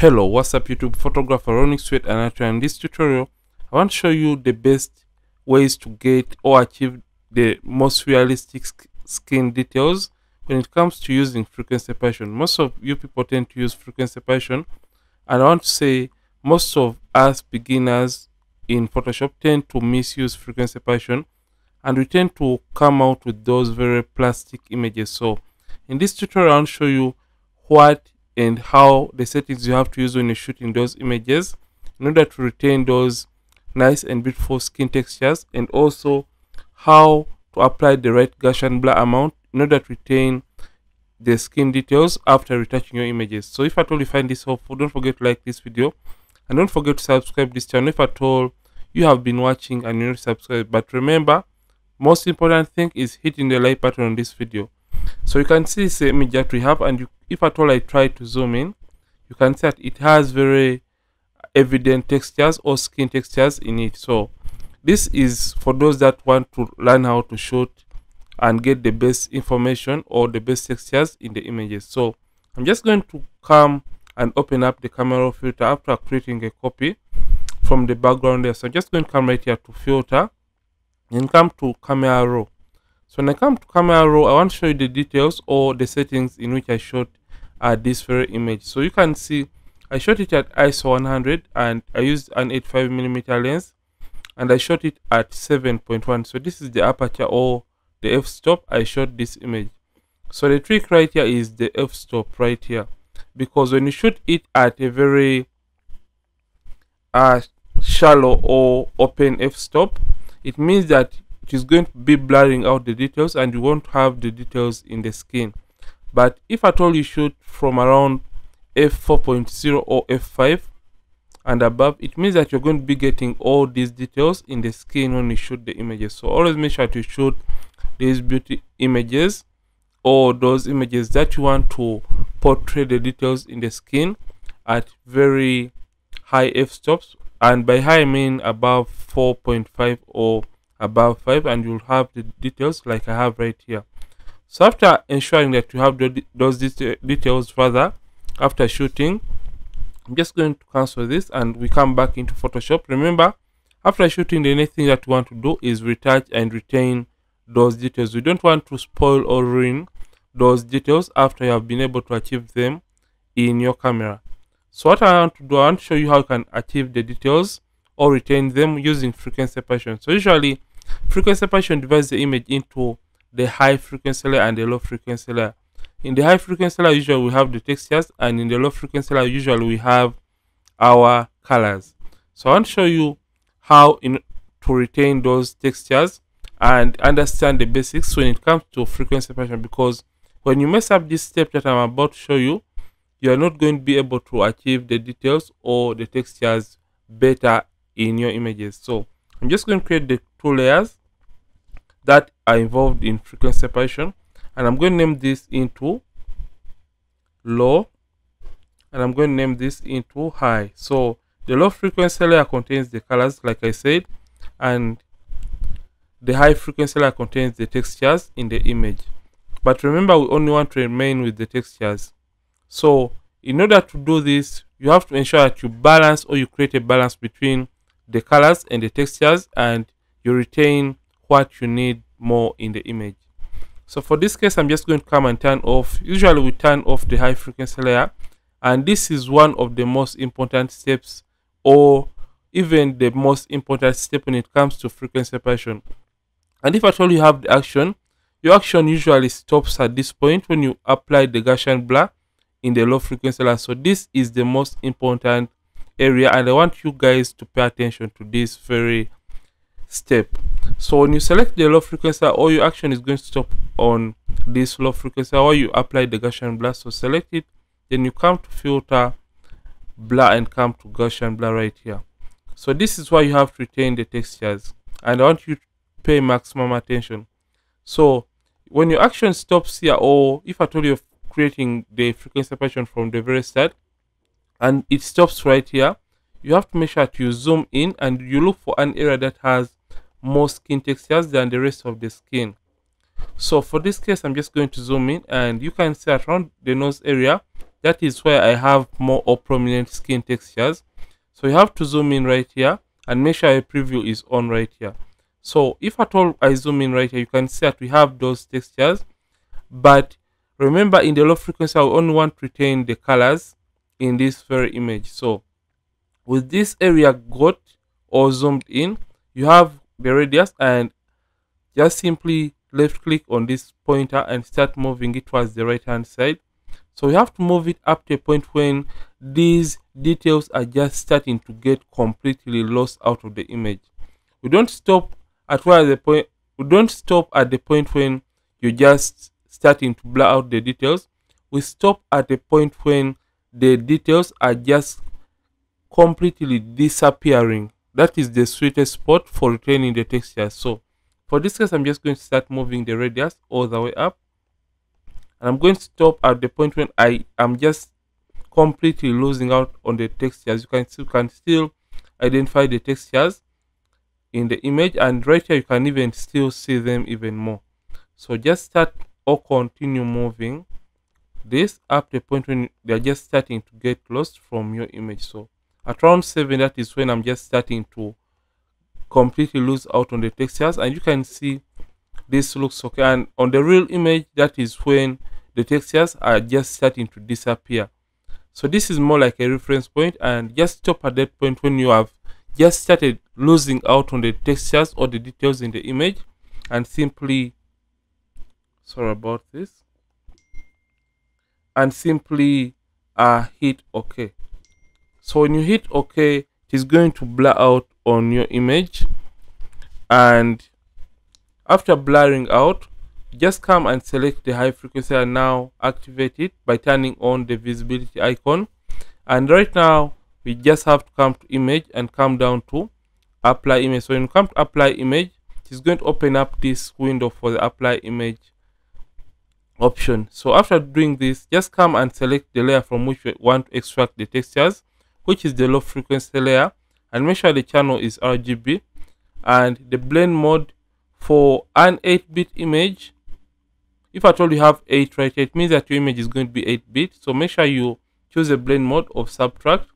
Hello, what's up YouTube? Photographer ronnixphotography, and in this tutorial I want to show you the best ways to get or achieve the most realistic skin details when it comes to using frequency separation. Most of you people tend to use frequency separation, and I want to say most of us beginners in Photoshop tend to misuse frequency separation, and we tend to come out with those very plastic images. So in this tutorial I want to show you what and how the settings you have to use when you're shooting those images in order to retain those nice and beautiful skin textures, and also how to apply the right Gaussian blur amount in order to retain the skin details after retouching your images. So if at all you find this helpful, don't forget to like this video and don't forget to subscribe this channel if at all you have been watching and you're not subscribed. But remember, most important thing is hitting the like button on this video. So you can see this image that we have, and if at all I try to zoom in, you can see that it has very evident textures or skin textures in it. So this is for those that want to learn how to shoot and get the best information or the best textures in the images. So I'm just going to come and open up the camera raw filter after creating a copy from the background there. So I'm just going to come right here to filter and come to camera raw. So when I come to camera raw, I want to show you the details or the settings in which I shot this very image. So you can see I shot it at ISO 100 and I used an 85mm lens, and I shot it at 7.1. So this is the aperture or the f-stop I shot this image. So the trick right here is the f-stop right here, because when you shoot it at a very shallow or open f-stop, it means that it is going to be blurring out the details and you won't have the details in the skin. But if at all you shoot from around f4.0 or f5 and above, it means that you're going to be getting all these details in the skin when you shoot the images. So always make sure to shoot these beauty images or those images that you want to portray the details in the skin at very high f-stops, and by high I mean above 4.5 or above 5, and you'll have the details like I have right here. So after ensuring that you have those details further after shooting, I'm just going to cancel this and we come back into Photoshop. Remember, after shooting, the only thing that we want to do is retouch and retain those details. We don't want to spoil or ruin those details after you have been able to achieve them in your camera. So what I want to do, I want to show you how you can achieve the details or retain them using frequency separation. So usually frequency separation divides the image into the high frequency layer and the low frequency layer. In the high frequency layer, usually we have the textures, and in the low frequency layer, usually we have our colors. So I want to show you how to retain those textures and understand the basics when it comes to frequency separation, because when you mess up this step that I'm about to show you, you are not going to be able to achieve the details or the textures better in your images. So I'm just going to create the two layers that are involved in frequency separation, and I'm going to name this into low and I'm going to name this into high. So the low frequency layer contains the colors like I said, and the high frequency layer contains the textures in the image. But remember, we only want to remain with the textures. So in order to do this, you have to ensure that you balance or you create a balance between the colors and the textures, and you retain what you need more in the image. So for this case, I'm just going to come and turn off. Usually we turn off the high frequency layer, and this is one of the most important steps, or even the most important step when it comes to frequency separation. And if at all you have the action, your action usually stops at this point when you apply the Gaussian blur in the low frequency layer. So this is the most important area, and I want you guys to pay attention to this very step. So when you select the low frequency, all your action is going to stop on this low frequency or you apply the Gaussian blur. So select it, then you come to filter, blur, and come to Gaussian blur right here. So this is why you have to retain the textures, and I want you to pay maximum attention. So when your action stops here, or if at all you're creating the frequency separation from the very start and it stops right here, you have to make sure that you zoom in and you look for an area that has more skin textures than the rest of the skin. So for this case, I'm just going to zoom in, and you can see around the nose area that is where I have more or prominent skin textures. So you have to zoom in right here and make sure your preview is on right here. So if at all I zoom in right here, you can see that we have those textures. But remember, in the low frequency, I only want to retain the colors in this very image. So with this area got or zoomed in, you have the radius, and just simply left click on this pointer and start moving it towards the right hand side. So you have to move it up to a point when these details are just starting to get completely lost out of the image. We don't stop at the point when you're just starting to blur out the details. We stop at the point when the details are just completely disappearing. That is the sweetest spot for retaining the texture. So for this case, I'm just going to start moving the radius all the way up, and I'm going to stop at the point when I am just completely losing out on the textures. You can still identify the textures in the image, and right here you can even still see them even more. So just start or continue moving this up to the point when they're just starting to get lost from your image. So at round 7, that is when I'm just starting to completely lose out on the textures, and you can see this looks okay. And on the real image, that is when the textures are just starting to disappear. So this is more like a reference point, and just stop at that point when you have just started losing out on the textures or the details in the image, and simply, sorry about this, and simply hit OK. So when you hit OK, it is going to blur out on your image, and after blurring out, just come and select the high frequency and now activate it by turning on the visibility icon. And right now we just have to come to image and come down to apply image. So when you come to apply image, it is going to open up this window for the apply image option. So after doing this, just come and select the layer from which we want to extract the textures, which is the low frequency layer, and make sure the channel is RGB, and the blend mode for an 8-bit image. If at all you have 8 right here, it means that your image is going to be 8-bit. So make sure you choose a blend mode of subtract,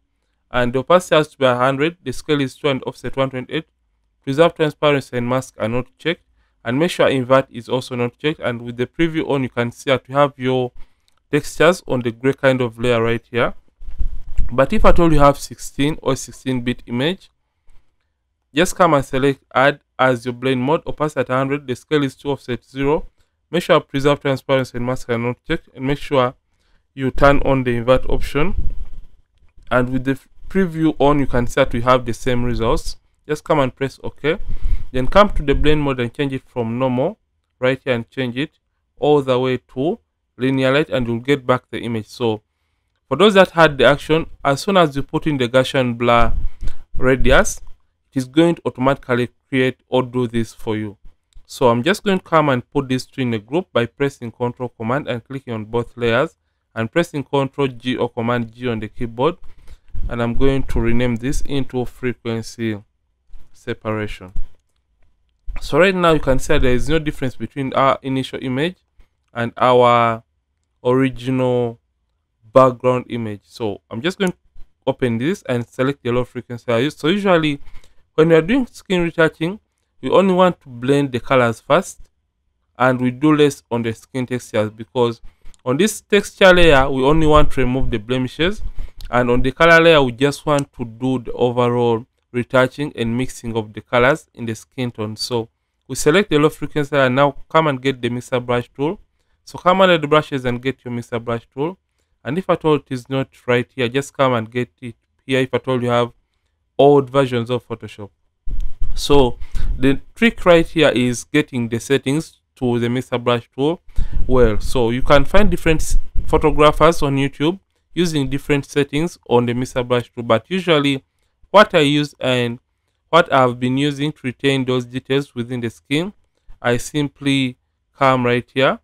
and the opacity has to be 100, the scale is 2 and offset 128. Preserve transparency and mask are not checked, and make sure invert is also not checked. And with the preview on, you can see that you have your textures on the gray kind of layer right here. But if at all you have 16 or 16-bit image, just come and select add as your blend mode, opacity at 100, the scale is 2, offset 0. Make sure preserve transparency and mask are not checked, and make sure you turn on the invert option. And with the preview on, you can see that we have the same results. Just come and press OK. Then come to the blend mode and change it from normal right here, and change it all the way to linear light, and you'll get back the image. So for those that had the action, as soon as you put in the Gaussian blur radius, it is going to automatically create or do this for you. So I'm just going to come and put these two in a group by pressing Ctrl Command and clicking on both layers, and pressing Ctrl G or Command G on the keyboard, and I'm going to rename this into frequency separation. So right now you can see there is no difference between our initial image and our original background image. So I'm just going to open this and select the low frequency I use. So usually when we are doing skin retouching, we only want to blend the colors first, and we do less on the skin textures, because on this texture layer we only want to remove the blemishes, and on the color layer we just want to do the overall retouching and mixing of the colors in the skin tone. So we select the low frequency layer, and now come and get the mixer brush tool. So come under the brushes and get your mixer brush tool, and if at all it is not right here, just come and get it here if at all you have old versions of Photoshop. So the trick right here is getting the settings to the mixer brush tool well. So you can find different photographers on YouTube using different settings on the mixer brush tool, but usually what I use and what I've been using to retain those details within the skin, I simply come right here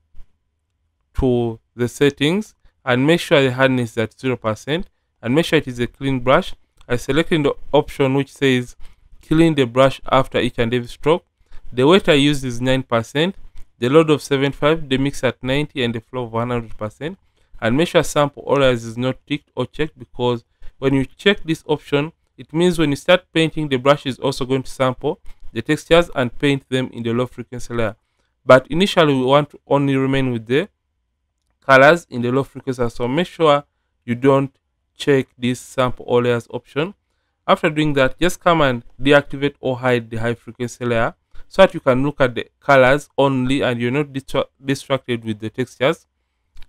to the settings and make sure the hardness is at 0%, and make sure it is a clean brush. I selected the option which says clean the brush after each and every stroke. The weight I use is 9%, the load of 75, the mix at 90, and the flow of 100%. and make sure sample always is not ticked or checked, because when you check this option, it means when you start painting, the brush is also going to sample the textures and paint them in the low frequency layer. But initially we want to only remain with the colors in the low frequency, so make sure you don't check this sample all layers option. After doing that, just come and deactivate or hide the high frequency layer so that you can look at the colors only and you're not distracted with the textures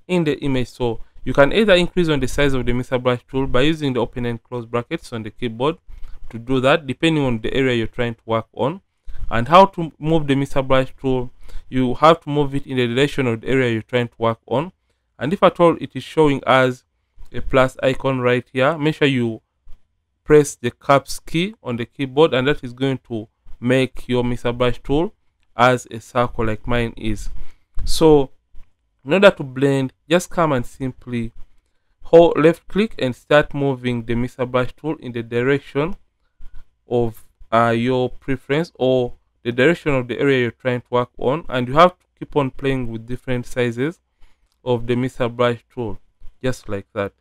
in the image. So you can either increase on the size of the mixer brush tool by using the open and close brackets on the keyboard to do that, depending on the area you're trying to work on. And how to move the mixer brush tool, you have to move it in the direction of the area you're trying to work on. And if at all it is showing as a plus icon right here, make sure you press the caps key on the keyboard, and that is going to make your mixer brush tool as a circle like mine is. So in order to blend, just come and simply hold left click and start moving the mixer brush tool in the direction of your preference or the direction of the area you're trying to work on, and you have to keep on playing with different sizes of the mixer brush tool, just like that.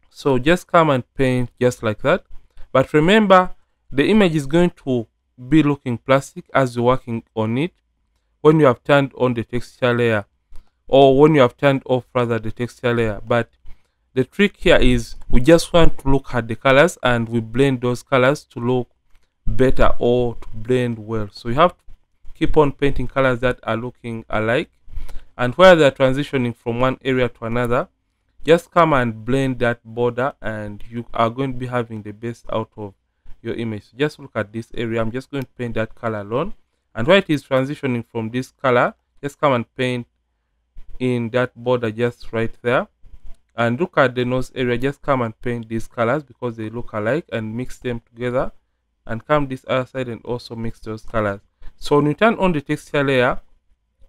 So just come and paint just like that, but remember the image is going to be looking plastic as you're working on it when you have turned on the texture layer, or when you have turned off rather the texture layer. But the trick here is we just want to look at the colors and we blend those colors to look better or to blend well. So you have to keep on painting colors that are looking alike, and where they're transitioning from one area to another, just come and blend that border and you are going to be having the best out of your image. So just look at this area. I'm just going to paint that color alone, and where it is transitioning from this color, just come and paint in that border just right there. And look at the nose area, just come and paint these colors because they look alike, and mix them together, and come this other side and also mix those colors. So when you turn on the texture layer,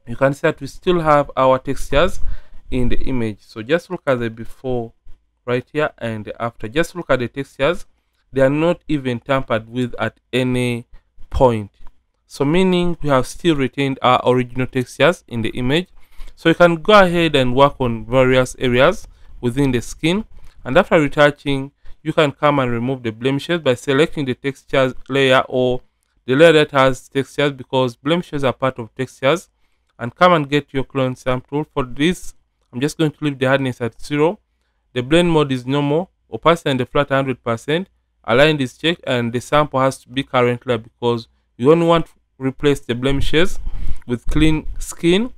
you can see that we still have our textures in the image. So just look at the before right here and the after. Just look at the textures, they are not even tampered with at any point, so meaning we have still retained our original textures in the image. So you can go ahead and work on various areas within the skin, and after retouching, you can come and remove the blemishes by selecting the textures layer or the layer that has textures, because blemishes are part of textures, and come and get your clone stamp tool. For this, I'm just going to leave the hardness at 0. The blend mode is normal, opacity and the flat 100%, align is checked, and the sample has to be current layer because you only want to replace the blemishes with clean skin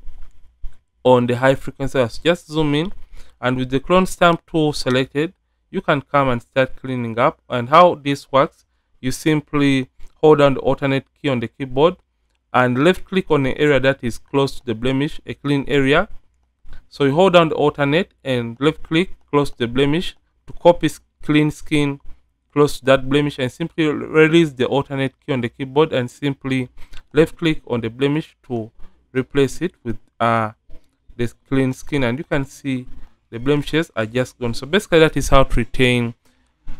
on the high frequency. So just zoom in, and with the clone stamp tool selected, you can come and start cleaning up. And how this works, you simply hold down the alternate key on the keyboard and left click on the area that is close to the blemish, a clean area. So you hold down the alternate and left click close to the blemish to copy clean skin close to that blemish, and simply release the alternate key on the keyboard and simply left click on the blemish to replace it with this clean skin, and you can see the blemishes are just gone. So basically that is how to retain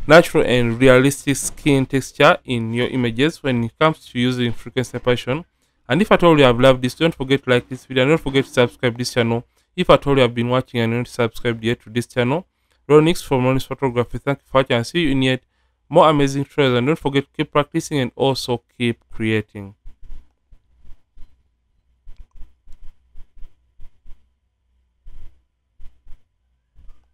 natural and realistic skin texture in your images when it comes to using frequency separation. And if at all you have loved this, don't forget to like this video, and don't forget to subscribe this channel. If at all you have been watching and not subscribed yet to this channel, Ronnix from ronnixphotography. Thank you for watching, and see you in yet more amazing tutorials. And don't forget to keep practicing and also keep creating.